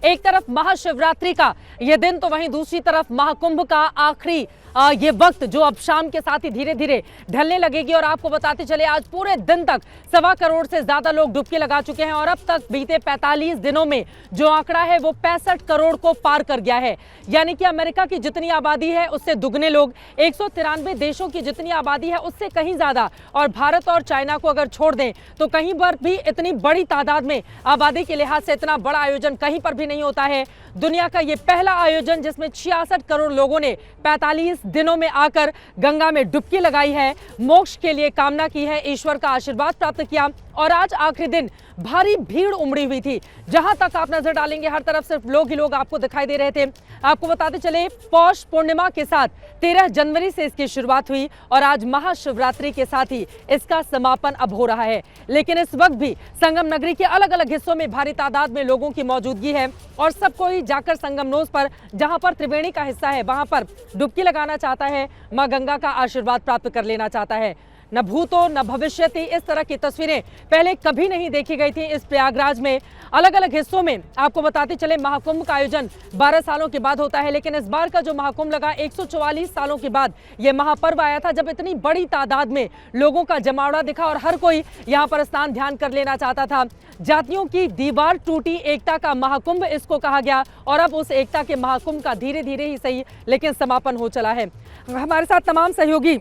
एक तरफ महाशिवरात्रि का ये दिन तो वहीं दूसरी तरफ महाकुंभ का आखिरी ये वक्त जो अब शाम के साथ ही धीरे धीरे ढलने लगेगी। और आपको बताते चले आज पूरे दिन तक 1.25 करोड़ से ज्यादा लोग डुबकी लगा चुके हैं और अब तक बीते 45 दिनों में जो आंकड़ा है वो 65 करोड़ को पार कर गया है। यानी कि अमेरिका की जितनी आबादी है उससे दुगने लोग, 193 देशों की जितनी आबादी है उससे कहीं ज्यादा, और भारत और चाइना को अगर छोड़ दें तो कहीं पर भी इतनी बड़ी तादाद में आबादी के लिहाज से इतना बड़ा आयोजन कहीं पर भी नहीं होता है। दुनिया का ये पहला आयोजन जिसमें 66 करोड़ लोगों ने 45 दिनों में आकर गंगा में डुबकी लगाई है, मोक्ष के लिए कामना की है, ईश्वर का आशीर्वाद प्राप्त किया। और आज आखिरी दिन भारी भीड़ उमड़ी हुई थी, जहां तक आप नजर डालेंगे हर तरफ सिर्फ लोग ही लोग आपको दिखाई दे रहे थे। आपको बताते चले पौष पूर्णिमा के साथ 13 जनवरी से इसकी शुरुआत हुई और आज महाशिवरात्रि के साथ ही इसका समापन अब हो रहा है। लेकिन इस वक्त भी संगम नगरी के अलग अलग हिस्सों में भारी तादाद में लोगों की मौजूदगी है और सब कोई जाकर संगमनोज पर, जहां पर त्रिवेणी का हिस्सा है, वहां पर डुबकी लगाना चाहता है, मां गंगा का आशीर्वाद प्राप्त कर लेना चाहता है। न भूतो न भविष्यति, इस तरह की तस्वीरें पहले कभी नहीं देखी गई थी इस प्रयागराज में। अलग अलग हिस्सों में आपको बताते चले महाकुंभ का आयोजन 12 सालों के बाद होता है, लेकिन इस बार का जो महाकुंभ लगा 144 सालों के बाद यह महापर्व आया था, जब इतनी बड़ी तादाद में लोगों का जमावड़ा दिखा और हर कोई यहाँ पर स्नान ध्यान कर लेना चाहता था। जातियों की दीवार टूटी, एकता का महाकुंभ इसको कहा गया और अब उस एकता के महाकुंभ का धीरे धीरे ही सही लेकिन समापन हो चला है। हमारे साथ तमाम सहयोगी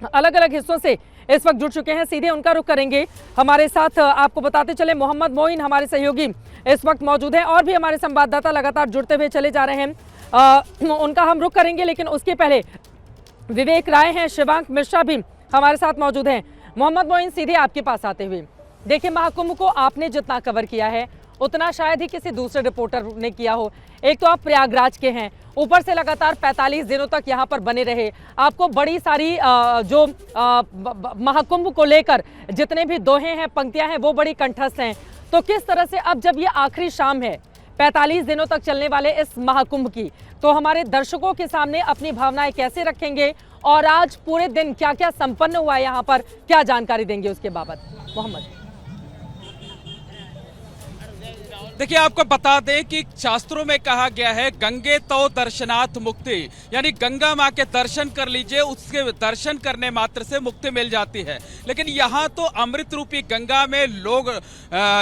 अलग अलग हिस्सों से इस वक्त जुड़ चुके हैं, सीधे उनका रुख करेंगे। हमारे साथ आपको बताते चले मोहम्मद मोइन हमारे सहयोगी इस वक्त मौजूद हैं और भी हमारे संवाददाता लगातार जुड़ते हुए चले जा रहे हैं, उनका हम रुख करेंगे। लेकिन उसके पहले विवेक राय हैं, शिवांक मिश्रा भी हमारे साथ मौजूद हैं। मोहम्मद मोइन, सीधे आपके पास आते हुए, देखिए महाकुंभ को आपने जितना कवर किया है उतना शायद ही किसी दूसरे रिपोर्टर ने किया हो। एक तो आप प्रयागराज के हैं, ऊपर से लगातार 45 दिनों तक यहाँ पर बने रहे, आपको बड़ी सारी जो महाकुंभ को लेकर जितने भी दोहे हैं, पंक्तियां हैं, वो बड़ी कंठस्थ हैं। तो किस तरह से अब जब ये आखिरी शाम है 45 दिनों तक चलने वाले इस महाकुंभ की, तो हमारे दर्शकों के सामने अपनी भावनाएं कैसे रखेंगे और आज पूरे दिन क्या क्या संपन्न हुआ है यहाँ पर, क्या जानकारी देंगे उसके बाबत? मोहम्मद, देखिए, आपको बता दें कि शास्त्रों में कहा गया है गंगे तो दर्शनाथ मुक्ति, यानी गंगा माँ के दर्शन कर लीजिए, उसके दर्शन करने मात्र से मुक्ति मिल जाती है। लेकिन यहाँ तो अमृत रूपी गंगा में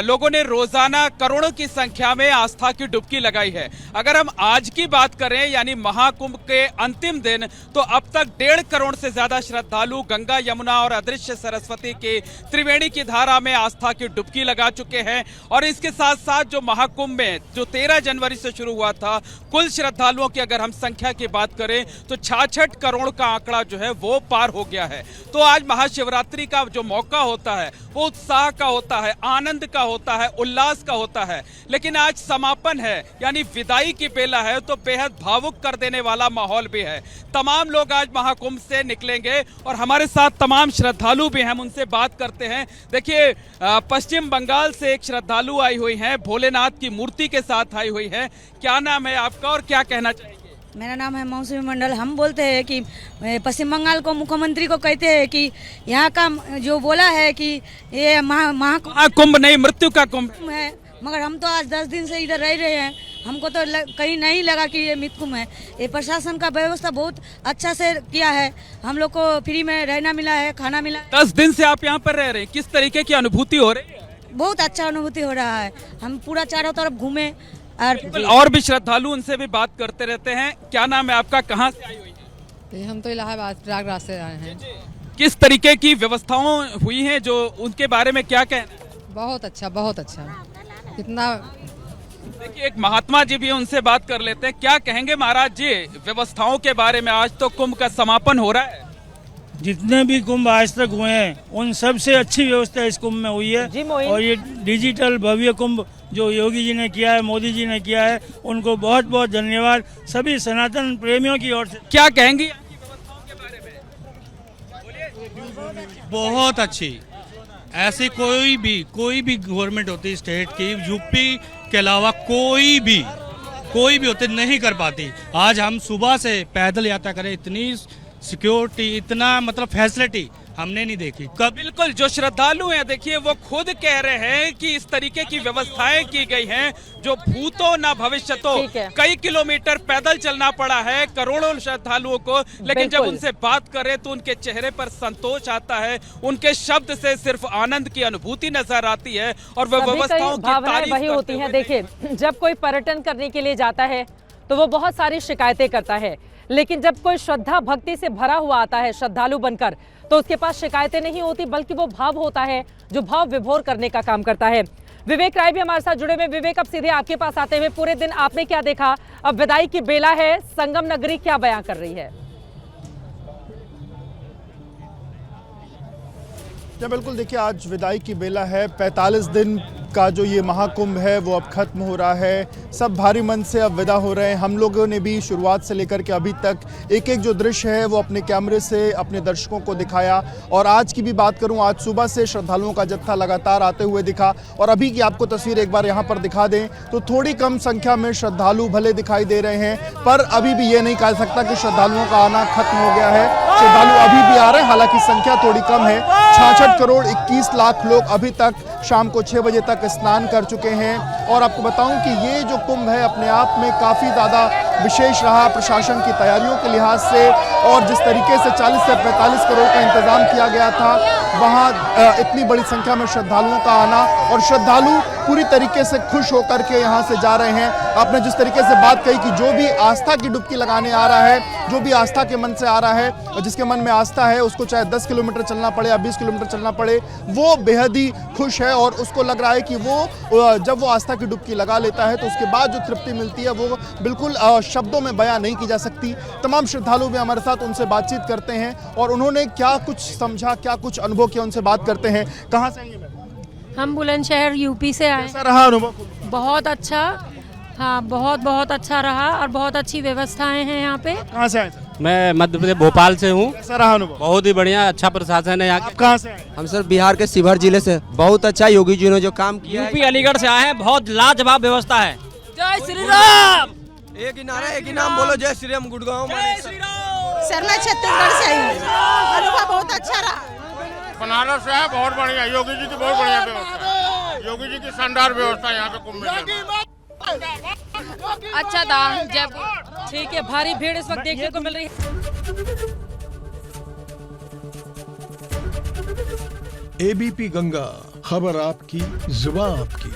लोगों ने रोजाना करोड़ों की संख्या में आस्था की डुबकी लगाई है। अगर हम आज की बात करें यानी महाकुंभ के अंतिम दिन, तो अब तक 1.5 करोड़ से ज्यादा श्रद्धालु गंगा, यमुना और अदृश्य सरस्वती के त्रिवेणी की धारा में आस्था की डुबकी लगा चुके हैं। और इसके साथ साथ जो महाकुंभ में जो 13 जनवरी से शुरू हुआ था, कुल श्रद्धालुओं की अगर हम संख्या की बात करें तो 66 करोड़ का आंकड़ा जो है वो पार हो गया है। तो आज महाशिवरात्रि का जो मौका होता है वो उत्साह का होता है, आनंद का होता है, उल्लास का होता है। लेकिन आज समापन है यानी विदाई की बेला है, तो बेहद भावुक कर देने वाला माहौल भी है। तमाम लोग आज महाकुंभ से निकलेंगे और हमारे साथ तमाम श्रद्धालु भी हैं, हम उनसे बात करते हैं। देखिए, पश्चिम बंगाल से एक श्रद्धालु आई हुई हैं, भोलेनाथ की मूर्ति के साथ आई हुई है। क्या नाम है आपका और क्या कहना चाहेंगे? मेरा नाम है मौसमी मंडल। हम बोलते हैं कि पश्चिम बंगाल को मुख्यमंत्री को कहते हैं कि यहाँ का जो बोला है कि ये महाकुंभ नहीं, मृत्यु का कुंभ है, मगर हम तो आज 10 दिन से इधर रह रहे हैं, हमको तो कहीं नहीं लगा कि ये मृत्युकुंभ है। ये प्रशासन का व्यवस्था बहुत अच्छा से किया है, हम लोग को फ्री में रहना मिला है, खाना मिला है। 10 दिन से आप यहाँ पर रह रहे हैं, किस तरीके की अनुभूति हो रही है? बहुत अच्छा अनुभूति हो रहा है, हम पूरा चारों तरफ घूमे। और भी श्रद्धालु, उनसे भी बात करते रहते हैं। क्या नाम है आपका, कहाँ से आई हुई है? हम तो इलाहाबाद प्रयागराज से आए हैं। किस तरीके की व्यवस्थाएं हुई हैं, जो उनके बारे में क्या कहना है? बहुत अच्छा, बहुत अच्छा। इतना देखिए, एक महात्मा जी भी हैं, उनसे बात कर लेते हैं। क्या कहेंगे महाराज जी व्यवस्थाओं के बारे में? आज तो कुंभ का समापन हो रहा है। जितने भी कुंभ आज तक हुए हैं उन सबसे अच्छी व्यवस्था इस कुंभ में हुई है। और ये डिजिटल भव्य कुंभ जो योगी जी ने किया है, मोदी जी ने किया है, उनको बहुत बहुत धन्यवाद सभी सनातन प्रेमियों की ओर से। क्या कहेंगी आपकी व्यवस्थाओं के बारे में? बहुत अच्छी, ऐसी कोई भी गवर्नमेंट होती स्टेट की, यूपी के अलावा कोई भी होती नहीं कर पाती। आज हम सुबह से पैदल यात्रा करें, इतनी सिक्योरिटी, इतना मतलब फैसिलिटी हमने नहीं देखी कब। बिल्कुल, जो श्रद्धालु हैं देखिए वो खुद कह रहे हैं कि इस तरीके की व्यवस्थाएं की गई हैं जो भूतो न भविष्यतो। ठीक है। कई किलोमीटर पैदल चलना पड़ा है करोड़ों श्रद्धालुओं को, लेकिन जब बिल्कुल। उनसे बात करें तो उनके चेहरे पर संतोष आता है, उनके शब्द से सिर्फ आनंद की अनुभूति नजर आती है और वह सभी व्यवस्थाओं की की भावनाएं तारीफ वही करते होती हुए हैं। नहीं। देखिए, जब कोई पर्यटन करने के लिए जाता है तो वो बहुत सारी शिकायतें करता है, लेकिन जब कोई श्रद्धा भक्ति से भरा हुआ आता है श्रद्धालु बनकर, तो उसके पास शिकायतें नहीं होती, बल्कि वो भाव होता है जो भाव विभोर करने का काम करता है। विवेक राय भी हमारे साथ जुड़े हुए। विवेक, अब सीधे आपके पास आते हुए, पूरे दिन आपने क्या देखा? अब विदाई की बेला है, संगम नगरी क्या बयां कर रही है? या बिल्कुल, देखिए आज विदाई की बेला है। 45 दिन का जो ये महाकुंभ है वो अब खत्म हो रहा है। सब भारी मन से अब विदा हो रहे हैं। हम लोगों ने भी शुरुआत से लेकर के अभी तक एक एक जो दृश्य है वो अपने कैमरे से अपने दर्शकों को दिखाया। और आज की भी बात करूं, आज सुबह से श्रद्धालुओं का जत्था लगातार आते हुए दिखा। और अभी की आपको तस्वीर एक बार यहाँ पर दिखा दें तो थोड़ी कम संख्या में श्रद्धालु भले दिखाई दे रहे हैं, पर अभी भी ये नहीं कहा सकता कि श्रद्धालुओं का आना खत्म हो गया है। श्रद्धालु अभी भी आ रहे हैं, हालांकि संख्या थोड़ी कम है। 66 करोड़ 21 लाख लोग अभी तक शाम को 6 बजे तक स्नान कर चुके हैं। और आपको बताऊं कि ये जो कुंभ है अपने आप में काफ़ी ज़्यादा विशेष रहा प्रशासन की तैयारियों के लिहाज से। और जिस तरीके से 40 से 45 करोड़ का इंतजाम किया गया था, वहाँ इतनी बड़ी संख्या में श्रद्धालुओं का आना, और श्रद्धालु पूरी तरीके से खुश होकर के यहाँ से जा रहे हैं। आपने जिस तरीके से बात कही कि जो भी आस्था की डुबकी लगाने आ रहा है, जो भी आस्था के मन से आ रहा है, और जिसके मन में आस्था है उसको चाहे 10 किलोमीटर चलना पड़े या 20 किलोमीटर चलना पड़े, वो बेहद ही खुश है। और उसको लग रहा है कि वो जब वो आस्था की डुबकी लगा लेता है तो उसके बाद जो तृप्ति मिलती है वो बिल्कुल शब्दों में बयां नहीं की जा सकती। तमाम श्रद्धालु भी हमारे साथ, उनसे बातचीत करते हैं और उन्होंने क्या कुछ समझा, क्या कुछ अनुभव किया, उनसे बात करते हैं। कहाँ से आएंगे मैम? हम बुलंदशहर यूपी से आए। कैसा रहा अनुभव? बहुत अच्छा, हाँ बहुत अच्छा रहा और बहुत अच्छी व्यवस्थाएं हैं यहाँ पे। कहाँ से आए? मैं मध्य प्रदेश भोपाल से हूँ। कैसा रहा अनुभव? बहुत ही बढ़िया, अच्छा प्रशासन है यहाँ आप कहाँ से आए? हम सर बिहार के शिवहर जिले से। बहुत अच्छा योगी जी ने जो काम किया है। यूपी अलीगढ़ से आए हैं, बहुत लाजवाब व्यवस्था है। जय श्री राम। एक ही नारा, एक ही नाम बोलो, जय श्री राम। गुड़गांव सर मैं छत्तीसगढ़ से आई हूँ। अनुभव बहुत अच्छा रहा। बनारस से है, बहुत बढ़िया। योगी जी की बहुत बढ़िया व्यवस्था है। योगी जी की शानदार व्यवस्था यहाँ पे कुंभ मेले में। अच्छा था जयपुर। ठीक है, भारी भीड़ इस वक्त देखने को मिल रही है। एबीपी गंगा, खबर आपकी, जुबान आपकी।